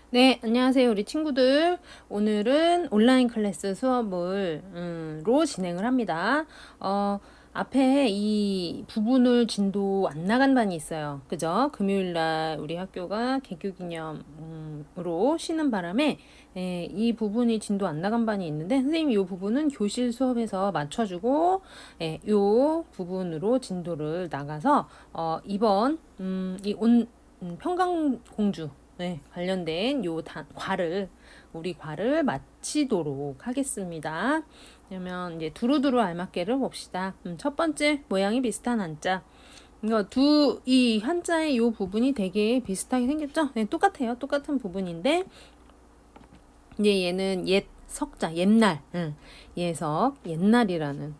네, 안녕하세요, 우리 친구들. 오늘은 온라인 클래스 수업으로 진행을 합니다. 앞에 이 부분을 진도 안 나간 반이 있어요. 그죠? 금요일날 우리 학교가 개교 기념으로 쉬는 바람에 이 부분이 진도 안 나간 반이 있는데 선생님이 이 부분은 교실 수업에서 맞춰주고 이 부분으로 진도를 나가서 이번 평강공주 관련된 우리 과를 마치도록 하겠습니다. 그러면 이제 두루두루 알맞게를 봅시다. 첫 번째 모양이 비슷한 한자. 이 한자의 요 부분이 되게 비슷하게 생겼죠? 네, 똑같아요. 똑같은 부분인데 이제 얘는 옛 석자, 옛날, 예석, 옛날이라는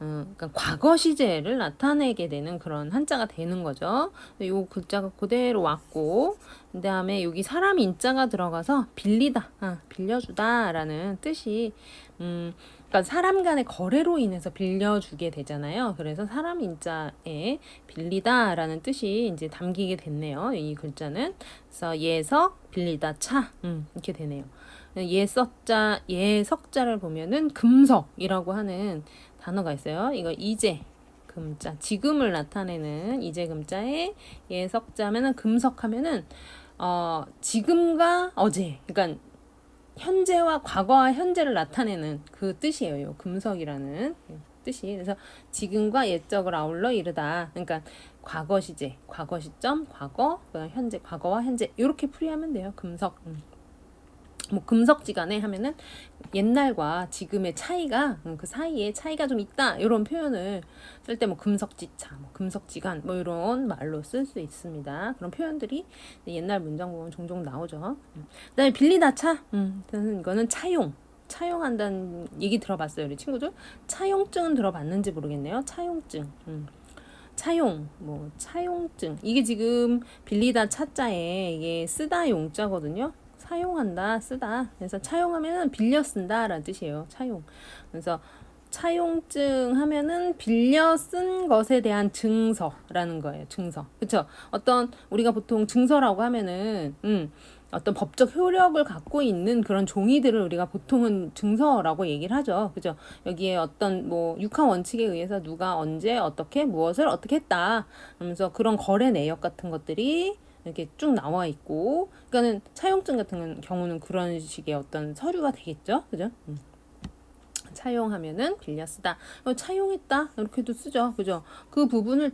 그러니까 과거 시제를 나타내게 되는 그런 한자가 되는 거죠. 요 글자가 그대로 왔고, 그 다음에 여기 사람 인자가 들어가서 빌리다, 빌려주다라는 뜻이, 그러니까 사람 간의 거래로 인해서 빌려주게 되잖아요. 그래서 사람 인자에 빌리다라는 뜻이 이제 담기게 됐네요. 이 글자는. 그래서 예석, 빌리다, 차, 이렇게 되네요. 예석자를 보면은 금석이라고 하는 단어가 있어요. 이거 이제 금자, 지금을 나타내는 이제 금자에 예석자면은 금석하면은 지금과 어제, 그러니까 현재와 과거와 현재를 나타내는 그 뜻이에요. 요 금석이라는 뜻이. 그래서 지금과 옛적을 아울러 이르다. 그러니까 과거 시제, 과거 시점, 과거, 현재, 과거와 현재 이렇게 풀이하면 돼요. 금석. 뭐 금석지간에 하면은 옛날과 지금의 차이가 그 사이에 차이가 좀 있다 이런 표현을 쓸 때 뭐 금석지차, 뭐 금석지간 뭐 이런 말로 쓸 수 있습니다. 그런 표현들이 옛날 문장 보면 종종 나오죠. 그다음에 빌리다 차, 이거는 차용한다는 얘기 들어봤어요, 우리 친구들? 차용증은 들어봤는지 모르겠네요. 차용증. 차용증. 이게 지금 빌리다 차자에 이게 쓰다 용자거든요. 사용한다, 쓰다. 그래서 차용하면은 빌려 쓴다라는 뜻이에요. 차용. 그래서 차용증 하면은 빌려 쓴 것에 대한 증서라는 거예요. 증서. 그쵸? 우리가 보통 증서라고 하면은, 어떤 법적 효력을 갖고 있는 그런 종이들을 우리가 보통은 증서라고 얘기를 하죠. 그죠? 여기에 어떤 육하 원칙에 의해서 누가 언제 어떻게 무엇을 어떻게 했다. 그러면서 그런 거래 내역 같은 것들이 이렇게 쭉 나와 있고, 그러니까는 차용증 같은 경우는 그런 식의 어떤 서류가 되겠죠. 그죠? 차용하면은 빌려 쓰다. 차용했다 이렇게도 쓰죠. 그죠? 그 부분을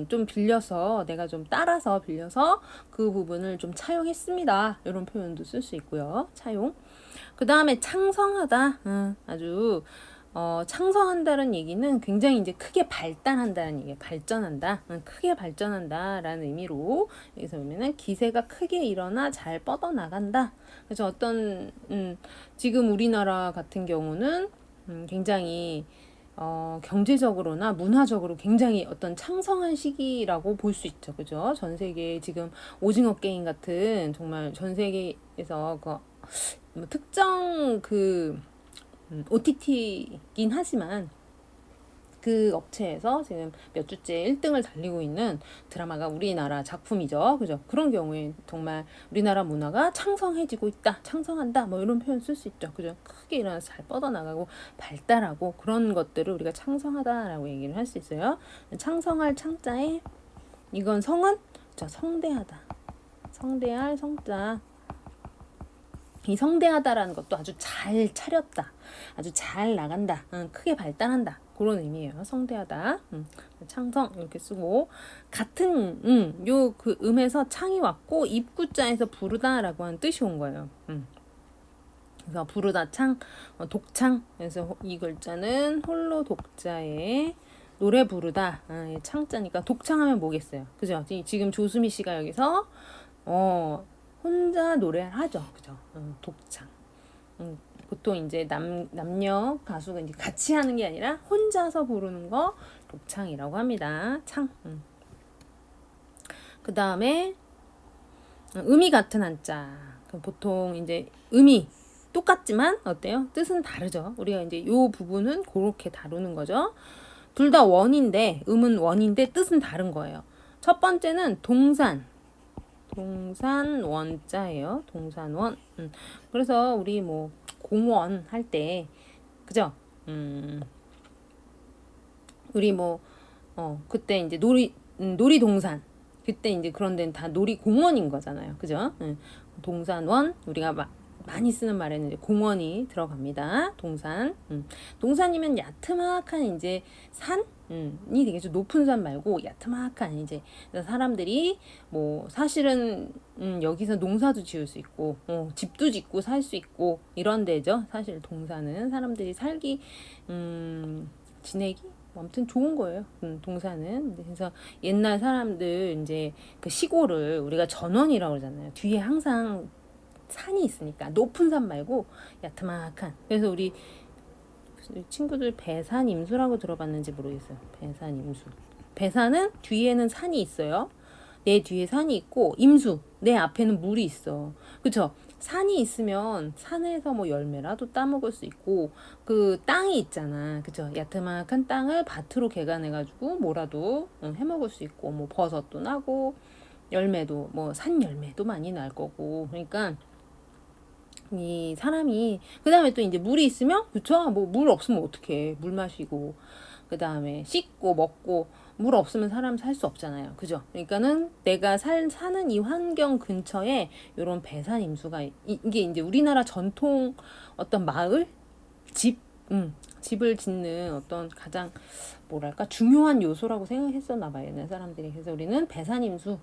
좀 빌려서 내가 좀 따라서 빌려서 그 부분을 좀 차용했습니다. 이런 표현도 쓸 수 있고요. 차용. 그 다음에 창성하다. 아주 창성한다는 얘기는 굉장히 이제 크게 발달한다는 얘기예요. 발전한다. 크게 발전한다라는 의미로 여기서 보면은 기세가 크게 일어나 잘 뻗어나간다. 그래서 지금 우리나라 같은 경우는 굉장히 경제적으로나 문화적으로 굉장히 어떤 창성한 시기라고 볼 수 있죠. 그죠? 전 세계 지금 오징어 게임 같은 정말 전 세계에서 특정 OTT긴 하지만 그 업체에서 지금 몇 주째 1등을 달리고 있는 드라마가 우리나라 작품이죠. 그죠? 그런 경우에 정말 우리나라 문화가 창성해지고 있다. 창성한다. 뭐 이런 표현 쓸 수 있죠. 그죠? 크게 일어나서 잘 뻗어나가고 발달하고 그런 것들을 우리가 창성하다라고 얘기를 할 수 있어요. 창성할 창자에 이건 성은 성대하다. 성대할 성자. 이 성대하다라는 것도 아주 잘 차렸다. 아주 잘 나간다. 크게 발달한다. 그런 의미예요. 성대하다. 창성 이렇게 쓰고 같은 요 그 음에서 창이 왔고 입구자에서 부르다라고 하는 뜻이 온 거예요. 그래서 부르다 창, 독창. 그래서 이 글자는 홀로 독자에 노래 부르다. 창자니까 독창하면 뭐겠어요. 그죠? 지금 조수미 씨가 여기서 혼자 노래를 하죠. 그죠? 독창. 보통 이제 남녀 가수가 이제 같이 하는 게 아니라 혼자서 부르는 거 독창이라고 합니다. 창. 그 다음에 음이 같은 한자. 보통 이제 음이 똑같지만 어때요? 뜻은 다르죠. 우리가 이제 요 부분은 그렇게 다루는 거죠. 둘 다 원인데 음은 원인데 뜻은 다른 거예요. 첫 번째는 동산. 동산 원자예요. 동산원. 그래서 우리 뭐 공원 할 때 그죠? 우리 뭐 그때 이제 놀이동산 그때 이제 그런 데는 다 놀이공원인 거잖아요. 그죠? 동산원 우리가 많이 쓰는 말에는 이제 공원이 들어갑니다. 동산. 동산이면 야트막한 이제 산이 되겠죠. 높은 산 말고 야트막한 이제 사람들이 뭐 사실은 여기서 농사도 지을 수 있고 집도 짓고 살 수 있고 이런 데죠. 사실 동산은 사람들이 살기 지내기 아무튼 좋은 거예요. 동산은. 그래서 옛날 사람들 이제 그 시골을 우리가 전원이라고 그러잖아요. 뒤에 항상 산이 있으니까 높은 산 말고 야트막한. 그래서 우리 친구들 배산 임수라고 들어봤는지 모르겠어요. 배산 임수. 배산은 뒤에는 산이 있어요. 내 뒤에 산이 있고 임수 내 앞에는 물이 있어. 그쵸? 산이 있으면 산에서 뭐 열매라도 따먹을 수 있고 그 땅이 있잖아. 그죠? 야트막한 땅을 밭으로 개간해가지고 뭐라도 해먹을 수 있고 뭐 버섯도 나고 열매도 뭐 산 열매도 많이 날 거고 그러니까 이 사람이 그 다음에 또 이제 물이 있으면 그쵸? 뭐 물 없으면 어떡해. 물 마시고 그 다음에 씻고 먹고 물 없으면 사람 살 수 없잖아요. 그죠? 그러니까는 내가 사는 이 환경 근처에 이런 배산 임수가 이게 이제 우리나라 전통 어떤 마을 집 집을 짓는 어떤 가장 뭐랄까 중요한 요소라고 생각했었나 봐요. 옛날 사람들이. 그래서 우리는 배산임수.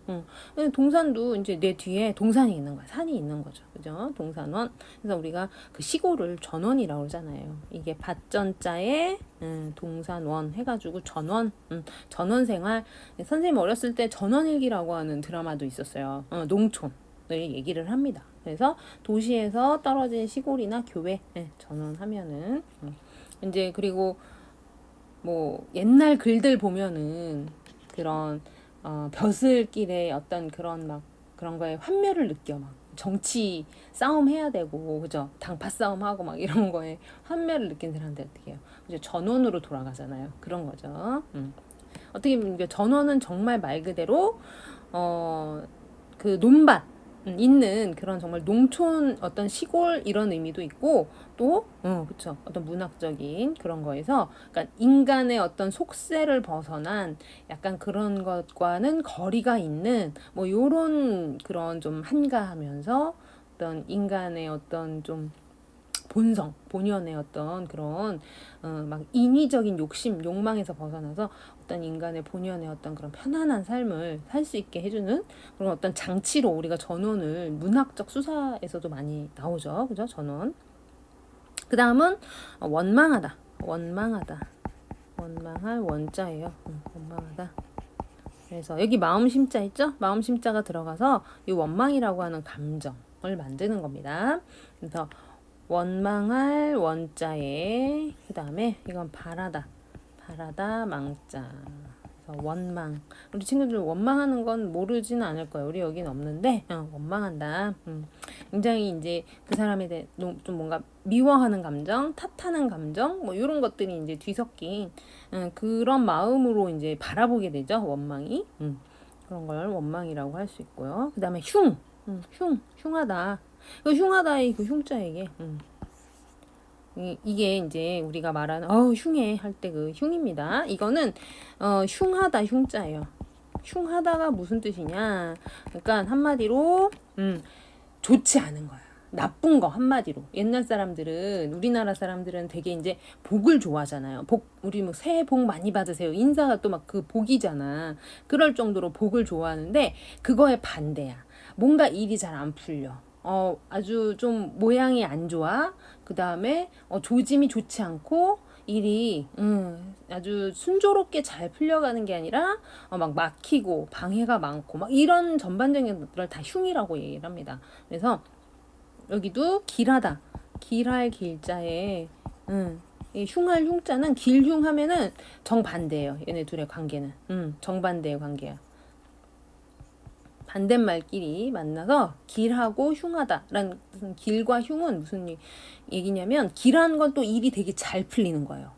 동산도 이제 내 뒤에 동산이 있는 거야. 산이 있는 거죠. 그죠? 동산원. 그래서 우리가 그 시골을 전원이라고 그러잖아요. 이게 밭전자에 동산원 해가지고 전원. 전원 생활. 선생님 어렸을 때 전원일기라고 하는 드라마도 있었어요. 농촌을 얘기를 합니다. 그래서 도시에서 떨어진 시골이나 교회 전원하면은 이제 그리고 뭐 옛날 글들 보면은 그런 벼슬길에 어떤 그런 막 그런 거에 환멸을 느껴. 막 정치 싸움 해야 되고 그죠? 당파 싸움 하고 막 이런 거에 환멸을 느낀 사람들 어떻게 해요? 그죠? 전원으로 돌아가잖아요. 그런 거죠. 어떻게 보면 전원은 정말 말 그대로 그 논밭 있는 그런 정말 농촌 어떤 시골 이런 의미도 있고 또 그쵸 어떤 문학적인 그런 거에서 그러니까 인간의 어떤 속세를 벗어난 약간 그런 것과는 거리가 있는 뭐 요런 그런 좀 한가하면서 어떤 인간의 어떤 좀 본성, 본연의 어떤 그런 막 인위적인 욕심, 욕망에서 벗어나서 어떤 인간의 본연의 어떤 그런 편안한 삶을 살 수 있게 해주는 그런 어떤 장치로 우리가 전원을 문학적 수사에서도 많이 나오죠, 그죠? 전원. 그 다음은 원망하다, 원망하다, 원망할 원자예요. 원망하다. 그래서 여기 마음 심자 있죠? 마음 심자가 들어가서 이 원망이라고 하는 감정을 만드는 겁니다. 그래서 원망할 원자에 그 다음에 이건 바라다 바라다 망자. 그래서 원망 우리 친구들 원망하는 건 모르지는 않을 거예요. 우리 여기는 없는데 원망한다. 굉장히 이제 그 사람에 대해 좀 뭔가 미워하는 감정, 탓하는 감정 뭐 이런 것들이 이제 뒤섞인 그런 마음으로 이제 바라보게 되죠. 원망이 그런 걸 원망이라고 할 수 있고요. 그 다음에 흉하다. 그 흉하다의 그 흉자에게 이게 이제 우리가 말하는 흉해 할 때 그 흉입니다. 이거는 흉하다 흉자예요. 흉하다가 무슨 뜻이냐? 그러니까 한마디로 좋지 않은 거야. 나쁜 거 한마디로. 옛날 사람들은 우리나라 사람들은 되게 이제 복을 좋아하잖아요. 우리 뭐 새해 복 많이 받으세요. 인사가 또 막 그 복이잖아. 그럴 정도로 복을 좋아하는데 그거에 반대야. 뭔가 일이 잘 안 풀려. 아주 좀 모양이 안 좋아. 그 다음에 조짐이 좋지 않고 일이 아주 순조롭게 잘 풀려가는 게 아니라 막 막히고 방해가 많고 막 이런 전반적인 것들을 다 흉이라고 얘기를 합니다. 그래서 여기도 길하다. 길할 길자에 이 흉할 흉자는 길흉하면은 정반대예요. 얘네 둘의 관계는 정반대의 관계야. 반대말끼리 만나서 길하고 흉하다라는 길과 흉은 무슨 얘기냐면 길한 건 또 일이 되게 잘 풀리는 거예요.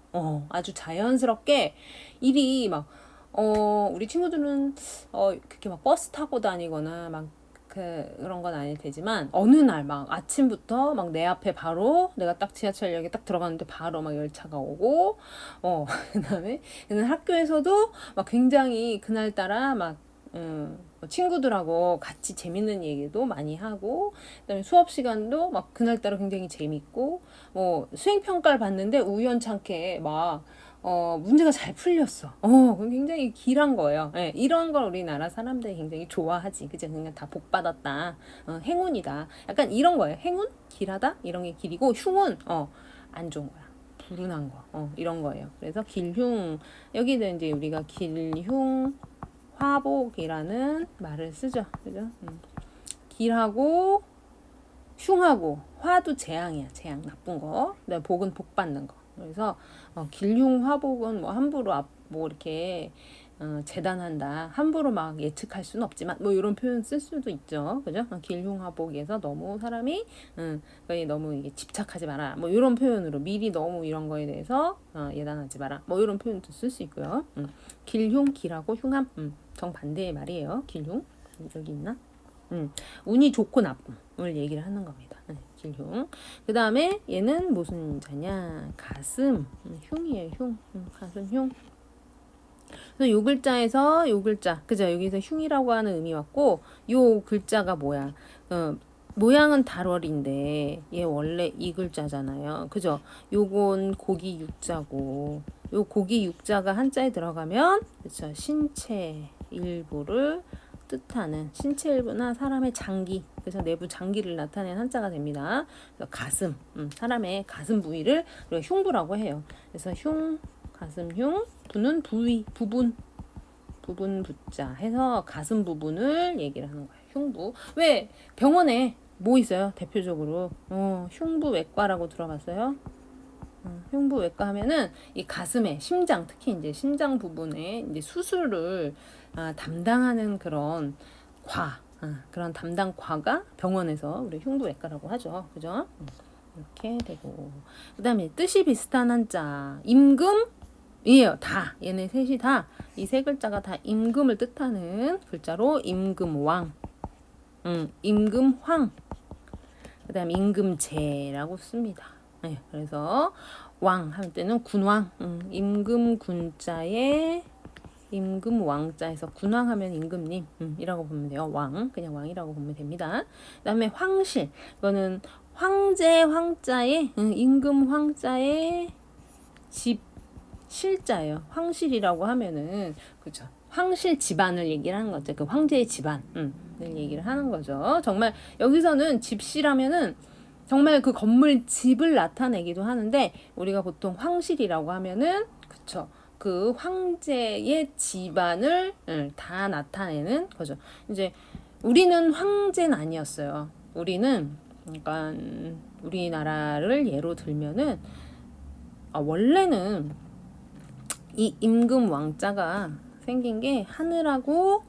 아주 자연스럽게 일이 막 우리 친구들은 그렇게 막 버스 타고 다니거나 막 그런 건 아닐 테지만 어느 날 막 아침부터 막 내 앞에 바로 내가 딱 지하철역에 딱 들어갔는데 바로 막 열차가 오고 그다음에 학교에서도 막 굉장히 그날따라 막 뭐 친구들하고 같이 재밌는 얘기도 많이 하고 그다음에 수업 시간도 막 그날따라 굉장히 재밌고 뭐 수행 평가를 봤는데 우연찮게 막 문제가 잘 풀렸어. 굉장히 길한 거예요. 예, 이런 걸 우리나라 사람들이 굉장히 좋아하지. 그죠? 그냥 다 복 받았다. 행운이다. 약간 이런 거예요. 행운? 길하다? 이런 게 길이고, 흉은, 안 좋은 거야. 불운한 거. 이런 거예요. 그래서 길흉. 여기도 이제 우리가 길흉, 화복이라는 말을 쓰죠. 그죠? 길하고, 흉하고, 화도 재앙이야. 재앙. 나쁜 거. 그다음에 복은 복 받는 거. 그래서 길흉화복은 뭐 함부로 뭐 이렇게 재단한다 함부로 막 예측할 수는 없지만 뭐 이런 표현 쓸 수도 있죠, 그죠? 길흉화복에서 너무 사람이 거의 너무 이게 집착하지 마라 뭐 이런 표현으로 미리 너무 이런 거에 대해서 예단하지 마라 뭐 이런 표현도 쓸 수 있고요. 길흉 길하고 흉함 정반대의 말이에요. 길흉 여기 있나? 운이 좋고 나쁨을 얘기를 하는 겁니다. 길흉. 그 다음에 얘는 무슨 자냐? 가슴. 흉이에요. 흉. 가슴 흉. 그래서 요 글자에서 요 글자. 그죠? 여기서 흉이라고 하는 의미 왔고 요 글자가 뭐야? 모양은 달월인데 얘 원래 이 글자잖아요. 그죠? 요건 고기 육자고 요 고기 육자가 한자에 들어가면 그쵸? 신체 일부를 뜻하는 신체 일부나 사람의 장기 그래서 내부 장기를 나타내는 한자가 됩니다. 그래서 가슴 사람의 가슴 부위를 우리가 흉부라고 해요. 그래서 흉 가슴 흉 부는 부위 부분 부자 해서 가슴 부분을 얘기를 하는 거예요. 흉부. 왜 병원에 뭐 있어요? 대표적으로 흉부외과라고 들어봤어요? 흉부외과 하면은 이 가슴에 심장 특히 이제 심장 부분에 이제 수술을 담당하는 그런 그런 담당과가 병원에서 우리 흉부외과라고 하죠. 그죠? 이렇게 되고 그다음에 뜻이 비슷한 한자 임금이에요. 다 얘네 셋이 다 이 세 글자가 다 임금을 뜻하는 글자로 임금왕, 임금황, 그다음 임금제라고 씁니다. 네, 그래서 왕 할 때는 군왕, 임금 군자에 임금 왕자에서 군왕하면 임금님 이라고 보면 돼요. 왕 그냥 왕이라고 보면 됩니다. 그다음에 황실 이거는 황제 황자에 임금 황자의 집 실자예요. 황실이라고 하면은 그죠. 황실 집안을 얘기를 하는 거죠. 그 황제의 집안을 얘기를 하는 거죠. 정말 여기서는 집시라면은 정말 그 건물 집을 나타내기도 하는데 우리가 보통 황실이라고 하면은 그쵸. 그 황제의 집안을 다 나타내는 거죠. 이제 우리는 황제는 아니었어요. 우리는 약간 우리나라를 예로 들면은 원래는 이 임금 왕자가 생긴 게 하늘하고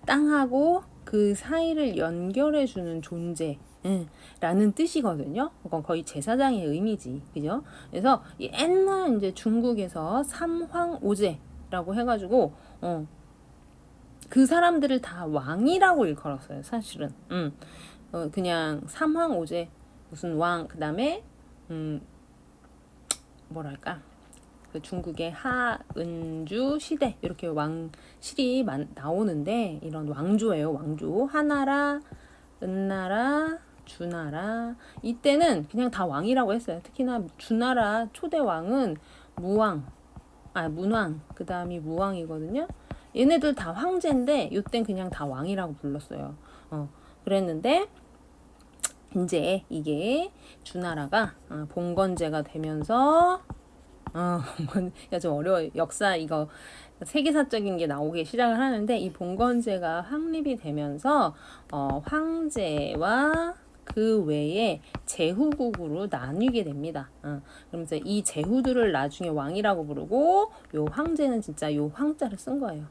땅하고 그 사이를 연결해주는 존재 라는 뜻이거든요. 그건 거의 제사장의 의미지. 그죠? 그래서 옛날 이제 중국에서 삼황오제라고 해가지고, 그 사람들을 다 왕이라고 일컬었어요. 사실은. 그냥 삼황오제, 무슨 왕, 그 다음에, 뭐랄까. 그 중국의 하은주 시대 이렇게 왕실이 나오는데 이런 왕조예요. 왕조 하나라 은나라 주나라 이때는 그냥 다 왕이라고 했어요. 특히나 주나라 초대 왕은 문왕 그 다음이 무왕이거든요. 얘네들 다 황제인데 이땐 그냥 다 왕이라고 불렀어요. 그랬는데 이제 이게 주나라가 봉건제가 되면서 좀 어려워요. 역사 이거 세계사적인 게 나오기 시작을 하는데 이 봉건제가 확립이 되면서 황제와 그 외에 제후국으로 나뉘게 됩니다. 그러면서 이 제후들을 나중에 왕이라고 부르고 요 황제는 진짜 요 황자를 쓴 거예요.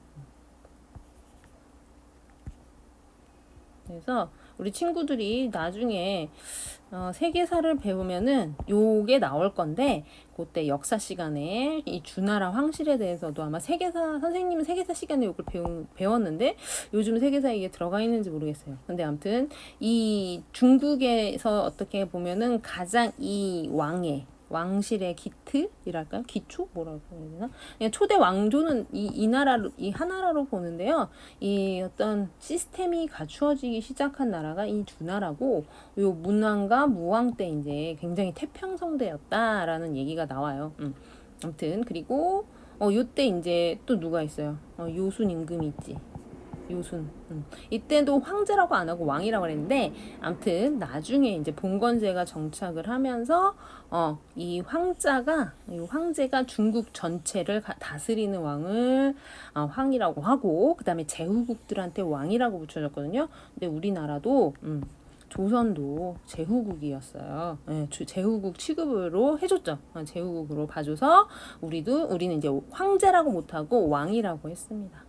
그래서 우리 친구들이 나중에 세계사를 배우면은 요게 나올 건데, 그때 역사 시간에 이 주나라 황실에 대해서도 아마 세계사 선생님은 세계사 시간에 요걸 배웠는데 요즘 세계사에 이게 들어가 있는지 모르겠어요. 근데 아무튼 이 중국에서 어떻게 보면은 가장 이 왕실의 기틀이랄까요? 기초? 뭐라고 해야 되나? 그냥 초대 왕조는 이 나라로, 이 하나라로 보는데요. 이 어떤 시스템이 갖추어지기 시작한 나라가 이 주나라고, 요 문왕과 무왕 때 이제 굉장히 태평성대였다라는 얘기가 나와요. 아무튼, 그리고, 요때 이제 또 누가 있어요? 요순 임금이 있지. 요순. 이때도 황제라고 안 하고 왕이라고 그랬는데, 암튼 나중에 이제 봉건제가 정착을 하면서 이 황제가 중국 전체를 다스리는 왕을 황이라고 하고, 그다음에 제후국들한테 왕이라고 붙여졌거든요. 근데 우리나라도 조선도 제후국이었어요. 네, 제후국 취급으로 해줬죠. 제후국으로 봐줘서 우리는 이제 황제라고 못하고 왕이라고 했습니다.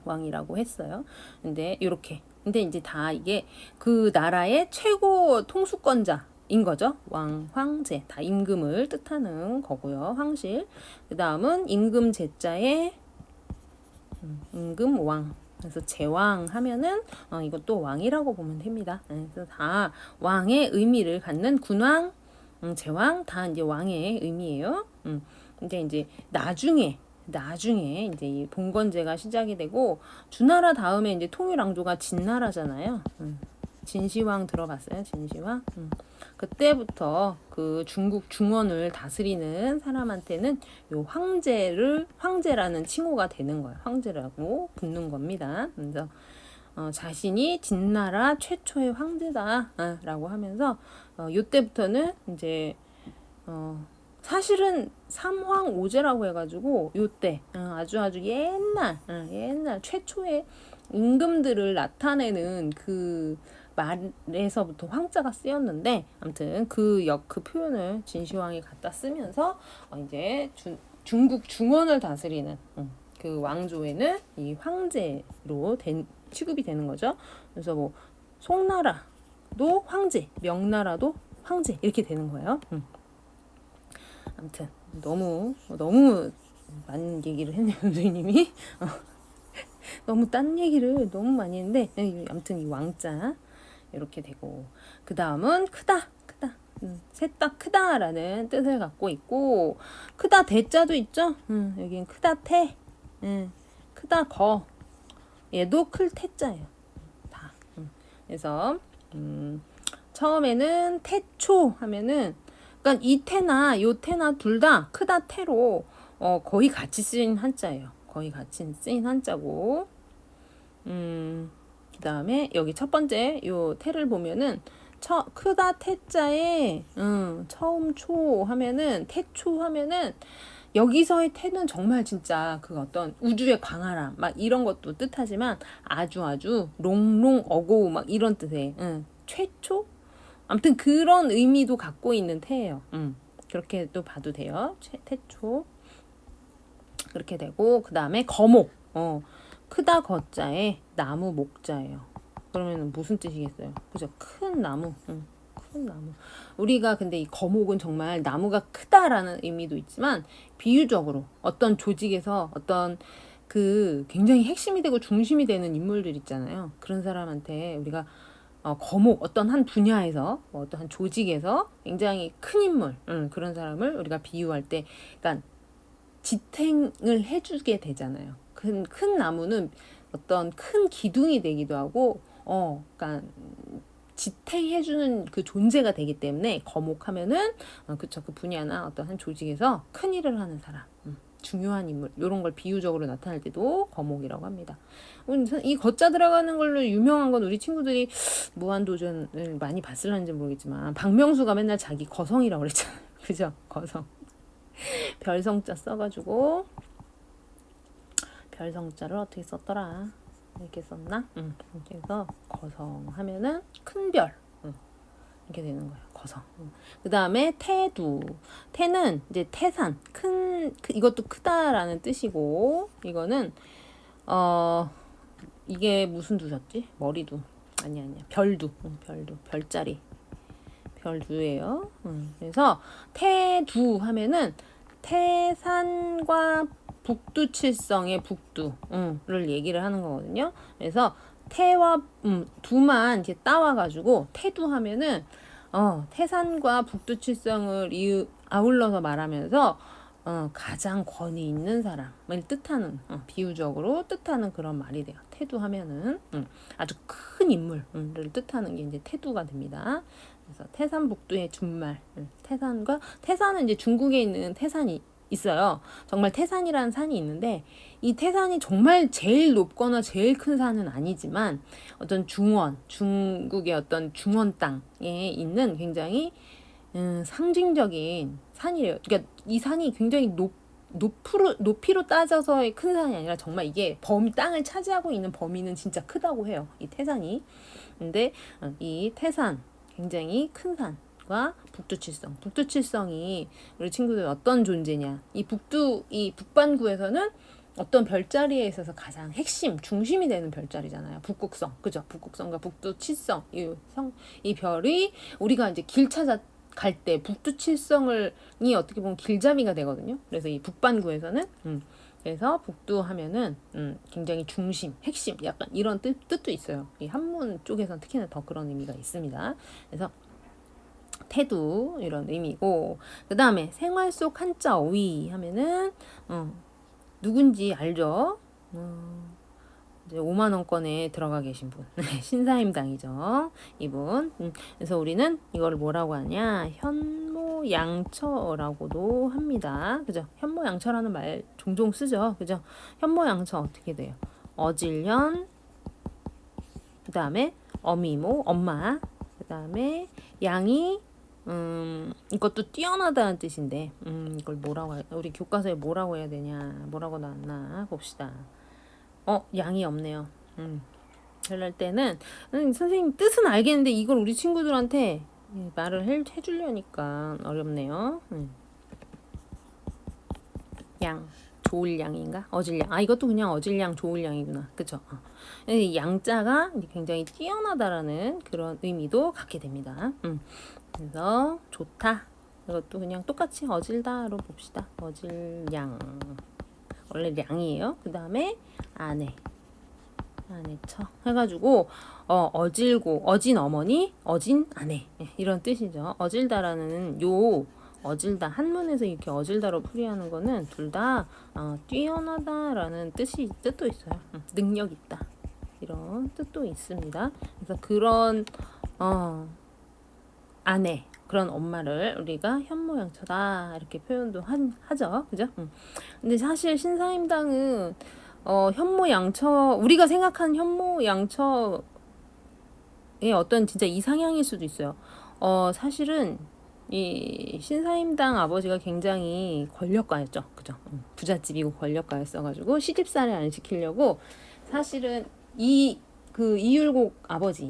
왕이라고 했어요. 근데 이렇게. 근데 이제 다 이게 그 나라의 최고 통수권자인 거죠. 왕, 황제. 다 임금을 뜻하는 거고요. 황실. 그 다음은 임금 제자의 임금 왕. 그래서 제왕 하면은 이것도 왕이라고 보면 됩니다. 그래서 다 왕의 의미를 갖는 군왕, 제왕 다 이제 왕의 의미예요. 근데 이제 나중에 이제 이 봉건제가 시작이 되고, 주나라 다음에 이제 통일왕조가 진나라잖아요. 진시황 들어봤어요? 진시황? 그때부터 그 중국 중원을 다스리는 사람한테는 요 황제라는 칭호가 되는 거예요. 황제라고 붙는 겁니다. 그래서 자신이 진나라 최초의 황제다라고 하면서 요때부터는 이제 사실은 삼황오제라고 해가지고 요때 아주 옛날 최초의 임금들을 나타내는 그 말에서부터 황자가 쓰였는데, 아무튼 그 표현을 진시황이 갖다 쓰면서 이제 중국 중원을 다스리는 그 왕조에는 이 황제로 취급이 되는 거죠. 그래서 뭐 송나라도 황제, 명나라도 황제 이렇게 되는 거예요. 아무튼 너무 많은 얘기를 했네요, 선생님이. 너무 딴 얘기를 너무 많이 했는데, 아무튼 이 왕자 이렇게 되고, 그 다음은 크다. 셋 다 크다라는 뜻을 갖고 있고, 크다 대자도 있죠. 여기는 크다 태, 크다 거, 얘도 클 태자예요. 다. 그래서 처음에는 태초 하면은, 그러니까 이 태나 요 태나 둘 다 크다 태로 거의 같이 쓰인 한자예요. 거의 같이 쓰인 한자고, 그 다음에 여기 첫 번째 요 태를 보면은 크다 태자에 처음 초 하면은 태초 하면은, 여기서의 태는 정말 진짜 그 어떤 우주의 광활함 막 이런 것도 뜻하지만 아주 롱롱 어고 막 이런 뜻의 최초, 아무튼 그런 의미도 갖고 있는 태예요. 그렇게 또 봐도 돼요. 태초. 그렇게 되고, 그 다음에 거목. 크다 거자에 나무 목자예요. 그러면 무슨 뜻이겠어요? 그죠? 큰 나무. 큰 나무. 우리가 근데 이 거목은 정말 나무가 크다라는 의미도 있지만, 비유적으로 어떤 조직에서 어떤 그 굉장히 핵심이 되고 중심이 되는 인물들 있잖아요. 그런 사람한테 우리가 거목, 어떤 한 분야에서 어떤 한 조직에서 굉장히 큰 인물, 그런 사람을 우리가 비유할 때, 그러니까 지탱을 해주게 되잖아요. 큰 나무는 어떤 큰 기둥이 되기도 하고, 그러니까 지탱해주는 그 존재가 되기 때문에 거목하면은 그쵸, 그 분야나 어떤 한 조직에서 큰 일을 하는 사람, 중요한 인물, 이런 걸 비유적으로 나타낼 때도 거목이라고 합니다. 이 거자 들어가는 걸로 유명한 건 우리 친구들이 무한도전을 많이 봤을는지 모르겠지만, 박명수가 맨날 자기 거성이라고 그랬잖아요. 그죠? 거성. 별성자 써가지고, 별성자를 어떻게 썼더라? 이렇게 썼나? 그래서 거성 하면은 큰 별, 이렇게 되는 거예요. 거성. 그 다음에 태두. 태는 이제 태산, 이것도 크다라는 뜻이고, 이거는 이게 무슨 두셨지? 머리두. 아니야. 별두. 별두. 별자리. 별두예요. 그래서 태두 하면은 태산과 북두칠성의 북두를 얘기를 하는 거거든요. 그래서 태와 두만 이렇게 따와가지고 태두 하면은 태산과 북두칠성을 아울러서 말하면서 가장 권위 있는 사람을 뜻하는 비유적으로 뜻하는 그런 말이 돼요. 태두 하면은 아주 큰 인물을 뜻하는 게 이제 태두가 됩니다. 그래서 태산북두의 준말 태산은 이제 중국에 있는 태산이 있어요. 정말 태산이라는 산이 있는데 이 태산이 정말 제일 높거나 제일 큰 산은 아니지만 어떤 중국의 어떤 중원 땅에 있는 굉장히 상징적인 산이래요. 그러니까 이 산이 굉장히 높이로 따져서의 큰 산이 아니라 정말 이게 땅을 차지하고 있는 범위는 진짜 크다고 해요. 이 태산이. 근데 이 태산 굉장히 큰 산과 북두칠성이 우리 친구들 어떤 존재냐? 이 북반구에서는 어떤 별자리에 있어서 가장 핵심, 중심이 되는 별자리잖아요. 북극성, 그죠? 북극성과 북두칠성, 이 별이 우리가 이제 길 찾아 갈 때 북두칠성이 어떻게 보면 길잡이가 되거든요. 그래서 이 북반구에서는 그래서 북두 하면은 굉장히 중심, 핵심, 약간 이런 뜻도 있어요. 이 한문 쪽에서는 특히나 더 그런 의미가 있습니다. 그래서 태두 이런 의미고 그 다음에 생활 속 한자 어휘 하면은 누군지 알죠? 이제 5만 원권에 들어가 계신 분 신사임당이죠. 이분. 그래서 우리는 이걸 뭐라고 하냐? 현모양처라고도 합니다. 그죠? 현모양처라는 말 종종 쓰죠. 그죠? 현모양처 어떻게 돼요? 어질현, 그 다음에 어미모, 엄마, 그 다음에 양이 이것도 뛰어나다는 뜻인데 이걸 우리 교과서에 뭐라고 해야 되냐? 뭐라고 나왔나 봅시다. 양이 없네요. 그럴 때는 선생님 뜻은 알겠는데 이걸 우리 친구들한테 말을 해주려니까 어렵네요. 양, 좋을 양인가? 어질양. 이것도 그냥 어질양, 좋을 양이구나. 그쵸? 양자가 굉장히 뛰어나다라는 그런 의미도 갖게 됩니다. 그래서 좋다. 이것도 그냥 똑같이 어질다로 봅시다. 어질양. 원래 량이에요. 그 다음에 아내처 해가지고 어질고 어진 어머니 어진 아내 이런 뜻이죠. 어질다라는 어질다 한문에서 이렇게 어질다로 풀이하는 거는 둘 다 뛰어나다라는 뜻도 있어요. 능력 있다 이런 뜻도 있습니다. 그래서 그런 아내 그런 엄마를 우리가 현모양처다 이렇게 표현도 하죠. 그죠? 근데 사실 신사임당은 현모양처 우리가 생각하는 현모양처의 어떤 진짜 이상향일 수도 있어요. 사실은 이 신사임당 아버지가 굉장히 권력가였죠. 그죠? 부잣집이고 권력가였어가지고 시집살이 안 시키려고 사실은 이율곡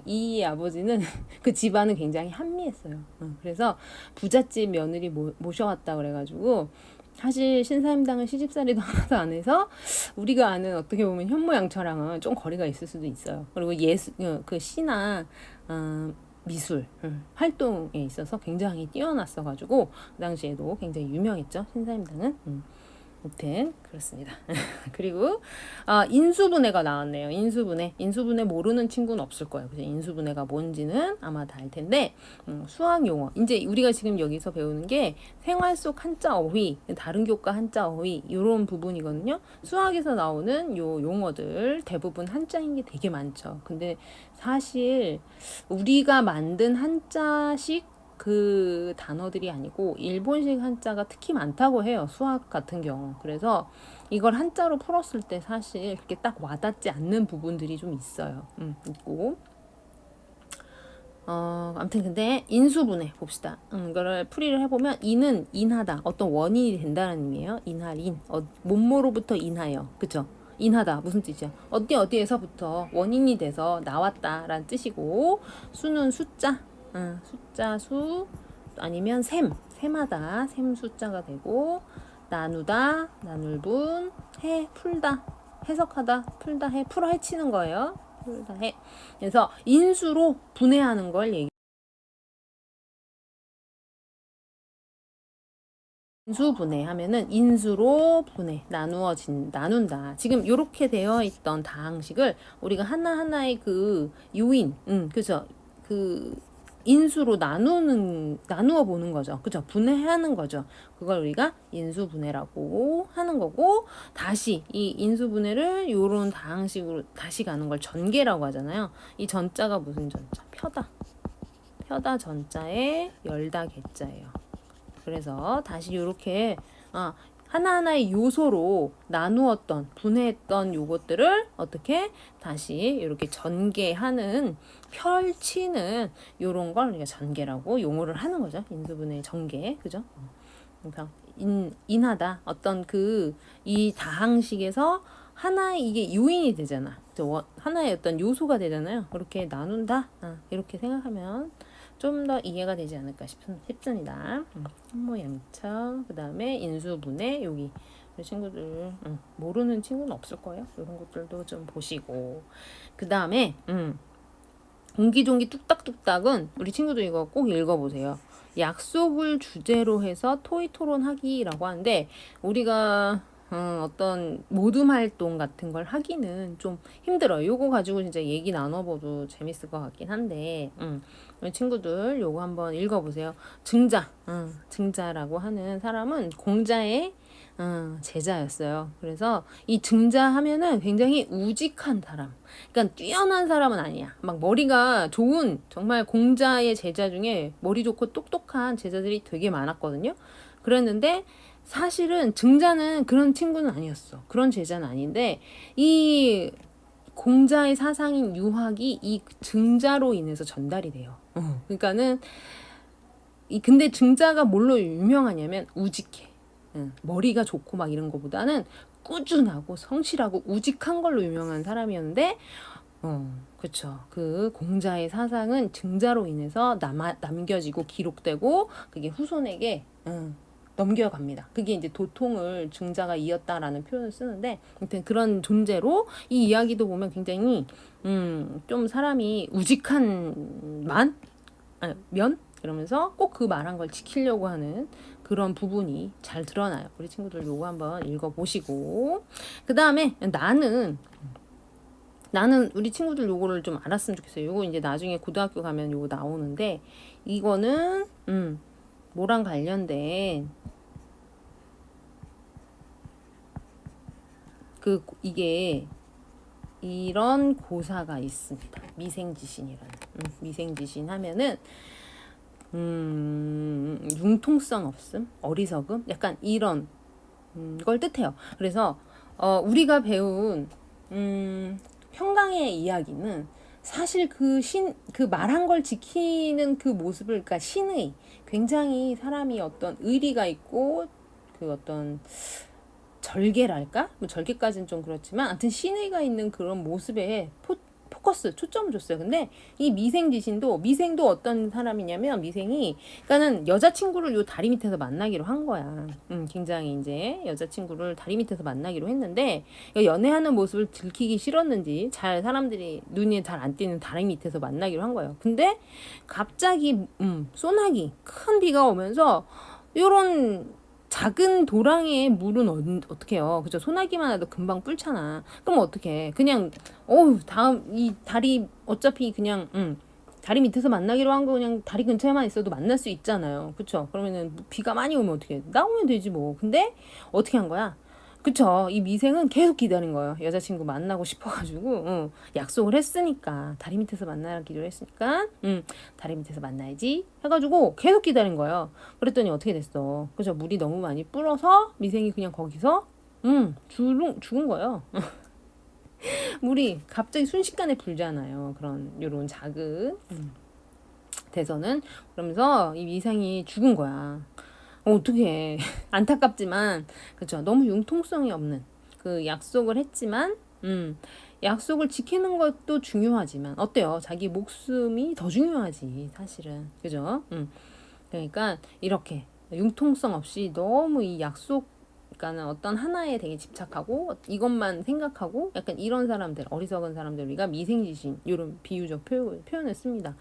이의 아버지는 그 집안은 굉장히 한미했어요. 그래서 부잣집 며느리 모셔왔다 그래가지고 사실 신사임당은 시집살이도 하나도 안 해서 우리가 아는 어떻게 보면 현모양처랑은 좀 거리가 있을 수도 있어요. 그리고 그 시나 미술 활동에 있어서 굉장히 뛰어났어가지고 그 당시에도 굉장히 유명했죠. 신사임당은. 아무튼 그렇습니다. 그리고 인수분해가 나왔네요. 인수분해 모르는 친구는 없을 거예요. 그래서 인수분해가 뭔지는 아마 다 알 텐데 수학 용어. 이제 우리가 지금 여기서 배우는 게 생활 속 한자 어휘, 다른 교과 한자 어휘 이런 부분이거든요. 수학에서 나오는 요 용어들 대부분 한자인 게 되게 많죠. 근데 사실 우리가 만든 한자식 그 단어들이 아니고 일본식 한자가 특히 많다고 해요. 수학 같은 경우. 그래서 이걸 한자로 풀었을 때 사실 그렇게 딱 와닿지 않는 부분들이 좀 있어요. 있고. 아무튼 근데 인수분해 봅시다. 이거를 풀이를 해보면 인은 인하다. 어떤 원인이 된다는 의미예요. 인할인. 몸모로부터 인하여. 그쵸? 인하다 무슨 뜻이야? 어디에서부터 원인이 돼서 나왔다라는 뜻이고 수는 숫자. 수 아니면 셈하다 셈 숫자가 되고 나누다 나눌분 풀다 해석하다 풀다 풀어 헤치는 거예요. 둘 다 해. 그래서 인수로 분해하는 걸 얘기. 인수분해 하면은 인수로 분해, 나눈다. 지금 이렇게 되어 있던 다항식을 우리가 하나하나의 그 요인, 그죠? 그 인수로 나누어 보는 거죠. 그죠? 분해하는 거죠. 그걸 우리가 인수분해라고 하는 거고, 다시 이 인수분해를 요런 다항식으로 다시 가는 걸 전개라고 하잖아요. 이 전자가 무슨 전자? 펴다 전자에 열다 개자예요. 그래서 다시 이렇게 하나하나의 요소로 나누었던 분해했던 요것들을 어떻게 다시 이렇게 전개하는 펼치는 요런 걸 우리가 전개라고 용어를 하는 거죠. 인수분해 전개, 그죠? 그러니까 인하다 어떤 그 이 다항식에서 하나의 이게 요인이 되잖아. 하나의 어떤 요소가 되잖아요. 그렇게 나눈다. 이렇게 생각하면 좀 더 이해가 되지 않을까 싶습니다. 한모양처, 그 다음에 인수분해, 여기 우리 친구들 모르는 친구는 없을 거예요. 이런 것들도 좀 보시고, 그 다음에 옹기종기 뚝딱뚝딱은 우리 친구들 이거 꼭 읽어보세요. 약속을 주제로 해서 토의 토론하기라고 하는데, 우리가 어떤 모둠 활동 같은 걸 하기는 좀 힘들어요. 요거 가지고 진짜 얘기 나눠봐도 재밌을 것 같긴 한데, 우리 친구들 요거 한번 읽어보세요. 증자라고 하는 사람은 공자의 제자였어요. 그래서 이 증자하면은 굉장히 우직한 사람. 그러니까 뛰어난 사람은 아니야. 막 머리가 좋은 정말 공자의 제자 중에 머리 좋고 똑똑한 제자들이 되게 많았거든요. 그랬는데 사실은 증자는 그런 친구는 아니었어. 그런 제자는 아닌데 이 공자의 사상인 유학이 이 증자로 인해서 전달이 돼요. 그러니까는 근데 증자가 뭘로 유명하냐면 우직해. 머리가 좋고 막 이런 거보다는 꾸준하고 성실하고 우직한 걸로 유명한 사람이었는데 그쵸. 그 공자의 사상은 증자로 인해서 남겨지고 기록되고 그게 후손에게 넘겨갑니다. 그게 이제 도통을 증자가 이었다라는 표현을 쓰는데, 아무튼 그런 존재로 이 이야기도 보면 굉장히 좀 사람이 우직한 면 이러면서 꼭 그 말한 걸 지키려고 하는 그런 부분이 잘 드러나요. 우리 친구들 요거 한번 읽어보시고, 그 다음에 나는 우리 친구들 요거를 좀 알았으면 좋겠어요. 요거 이제 나중에 고등학교 가면 요거 나오는데, 이거는 뭐랑 관련된 이게 이런 고사가 있습니다. 미생지신이라는. 미생지신 하면은 융통성 없음, 어리석음, 약간 이런 걸 뜻해요. 그래서 우리가 배운 평강의 이야기는 사실 그 말한 걸 지키는 그 모습을, 그러니까 신의 굉장히 사람이 어떤 의리가 있고 그 어떤 절개랄까? 뭐 절개까지는 좀 그렇지만 아무튼 신의가 있는 그런 모습에 포커스, 초점을 줬어요. 근데 이 미생도 어떤 사람이냐면 그러니까는 여자친구를 요 다리 밑에서 만나기로 한 거야. 굉장히 이제 여자친구를 다리 밑에서 만나기로 했는데 연애하는 모습을 들키기 싫었는지 사람들이 눈에 잘 안 띄는 다리 밑에서 만나기로 한 거예요. 근데 갑자기 소나기 큰 비가 오면서 요런 작은 도랑에 물은 어떻게 해요? 그죠? 소나기만 해도 금방 불잖아. 그럼 어떻게? 그냥 다음 이 다리 어차피 그냥 다리 밑에서 만나기로 한 거 그냥 다리 근처에만 있어도 만날 수 있잖아요. 그쵸? 그러면은 비가 많이 오면 어떻게? 나오면 되지 뭐. 근데 어떻게 한 거야? 그쵸. 이 미생은 계속 기다린 거예요. 여자친구 만나고 싶어가지고, 약속을 했으니까, 다리 밑에서 만나기로 했으니까, 다리 밑에서 만나야지. 해가지고 계속 기다린 거예요. 그랬더니 어떻게 됐어. 그죠. 물이 너무 많이 불어서 미생이 그냥 거기서, 죽은 거예요. 물이 갑자기 순식간에 불잖아요. 요런 작은, 대서는. 그러면서 이 미생이 죽은 거야. 어떻게 안타깝지만 그렇죠. 너무 융통성이 없는 그 약속을 했지만 약속을 지키는 것도 중요하지만 어때요? 자기 목숨이 더 중요하지 사실은. 그죠? 그러니까 이렇게 융통성 없이 너무 이 약속, 그러니까는 어떤 하나에 되게 집착하고 이것만 생각하고 약간 이런 사람들, 어리석은 사람들 우리가 미생지신 이런 비유적 표현을 씁니다.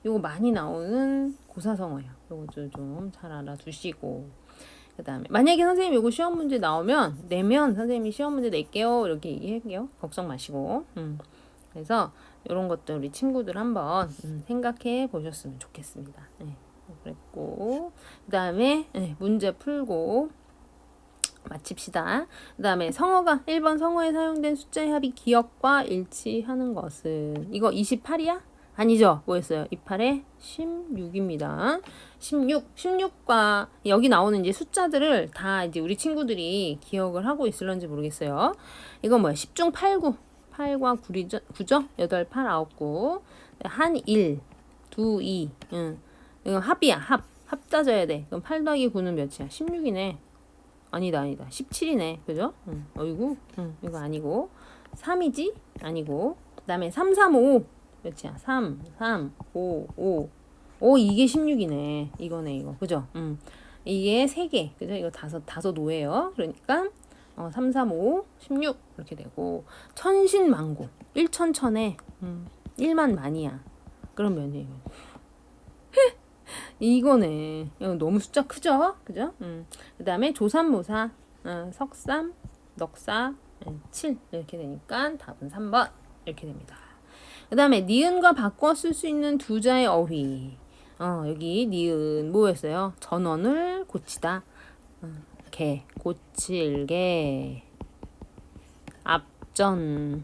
요거 많이 나오는 고사성어예요. 요것도 좀 잘 알아두시고 그 다음에 만약에 선생님 요거 시험 문제 내면 선생님이 시험 문제 낼게요 이렇게 얘기할게요. 걱정 마시고 그래서 이런 것들 우리 친구들 한번 생각해 보셨으면 좋겠습니다. 네. 그랬고 그 다음에 문제 풀고 마칩시다. 그 다음에 성어가 1번 성어에 사용된 숫자의 합이 기억과 일치하는 것은 이거 28이야? 아니죠. 뭐였어요? 28에 16입니다. 16과 여기 나오는 이제 숫자들을 다 이제 우리 친구들이 기억을 하고 있을런지 모르겠어요. 이건 뭐야? 10중 8구. 8과 9죠? 8, 8, 9, 9. 한 1, 2, 2. 이건 합이야. 합 따져야 돼. 그럼 8 더하기 9는 몇이야? 16이네. 아니다. 17이네. 그죠? 어이구. 이거 아니고. 3이지? 아니고. 그 다음에 3, 3, 5. 몇이야? 3, 5. 오, 이게 16이네. 이거네, 이거. 그죠? 이게 3개. 그죠? 이거 다섯 오예요. 그러니까, 3, 3, 5, 16. 이렇게 되고. 천신만고. 1천천에, 1만 만이야. 그럼 몇이에요? 이거네. 이거 너무 숫자 크죠? 그죠? 그 다음에 조삼모사, 석삼, 넉사, 7 이렇게 되니까 답은 3번 이렇게 됩니다. 그 다음에 니은과 바꿔 쓸 수 있는 두 자의 어휘. 여기 니은 뭐였어요? 전원을 고치다. 고칠게. 앞전.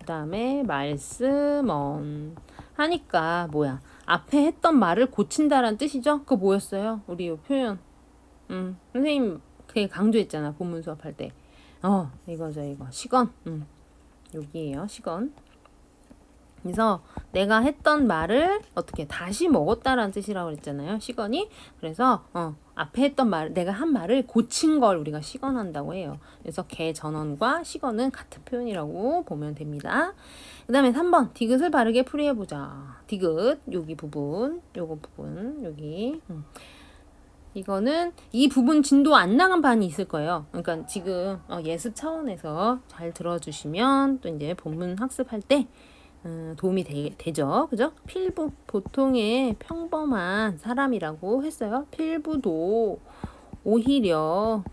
그 다음에 말씀언. 하니까 뭐야? 앞에 했던 말을 고친다라는 뜻이죠? 그거 뭐였어요? 우리 요 표현. 선생님 그게 강조했잖아. 본문 수업할 때. 이거죠, 이거. 시건. 여기에요, 시건. 그래서 내가 했던 말을 어떻게 다시 먹었다라는 뜻이라고 그랬잖아요. 시건이. 그래서 앞에 했던 말, 내가 한 말을 고친 걸 우리가 시건한다고 해요. 그래서 개 전원과 시건은 같은 표현이라고 보면 됩니다. 그 다음에 3번 디귿을 바르게 풀이해보자. 디귿 여기 부분, 요거 부분 여기. 이거는 이 부분 진도 안 나간 반이 있을 거예요. 그러니까 지금 예습 차원에서 잘 들어주시면 또 이제 본문 학습할 때 도움이 되죠. 그죠? 필부, 보통의 평범한 사람이라고 했어요. 필부도 오히려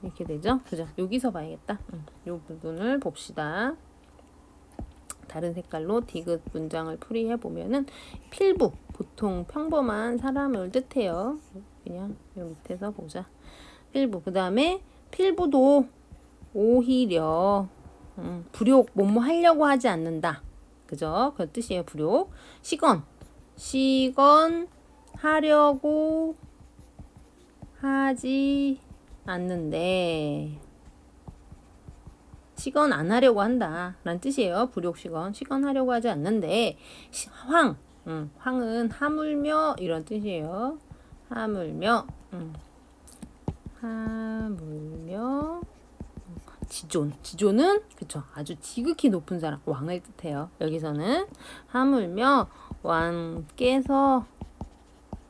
이렇게 되죠. 그죠? 여기서 봐야겠다. 요 부분을 봅시다. 다른 색깔로 디귿 문장을 풀이해 보면은 필부, 보통 평범한 사람을 뜻해요. 그냥 요 밑에서 보자. 필부. 그 다음에 필부도 오히려 불욕, 뭐뭐 하려고 하지 않는다. 그죠? 그 뜻이에요. 불욕. 시건 하려고 하지 않는데 시건 안 하려고 한다 라는 뜻이에요. 불욕 시건 하려고 하지 않는데 황은 하물며 이런 뜻이에요. 하물며 지존은 그쵸, 아주 지극히 높은 사람, 왕을 뜻해요. 여기서는 하물며 왕께서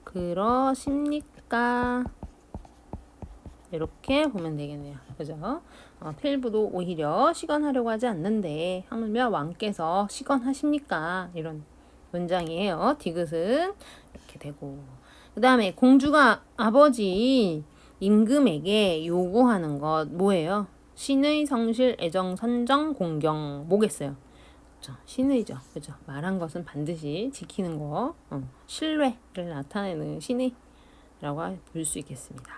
그러십니까? 이렇게 보면 되겠네요. 그죠? 필부도 오히려 시건하려고 하지 않는데 하물며 왕께서 시건하십니까? 이런 문장이에요. 디귿은 이렇게 되고, 그 다음에 공주가 아버지 임금에게 요구하는 것 뭐예요? 신의 성실, 애정, 선정, 공경 뭐겠어요? 그렇죠. 신의죠. 그죠? 말한 것은 반드시 지키는 거, 신뢰를 나타내는 신의라고 볼 수 있겠습니다.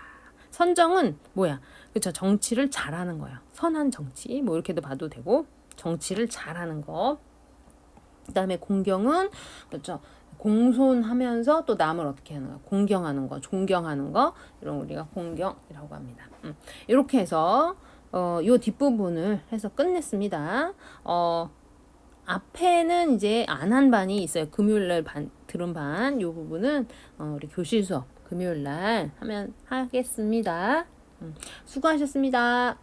선정은 뭐야? 그렇죠. 정치를 잘하는 거예요. 선한 정치 뭐 이렇게도 봐도 되고 정치를 잘하는 거. 그다음에 공경은 그렇죠. 공손하면서 또 남을 어떻게 하는 거, 공경하는 거, 존경하는 거, 이런 우리가 공경이라고 합니다. 이렇게 해서 요 뒷부분을 해서 끝냈습니다. 앞에는 이제 안 한 반이 있어요. 금요일날 들은 반, 요 부분은 우리 교실 수업 금요일날 하겠습니다. 수고하셨습니다.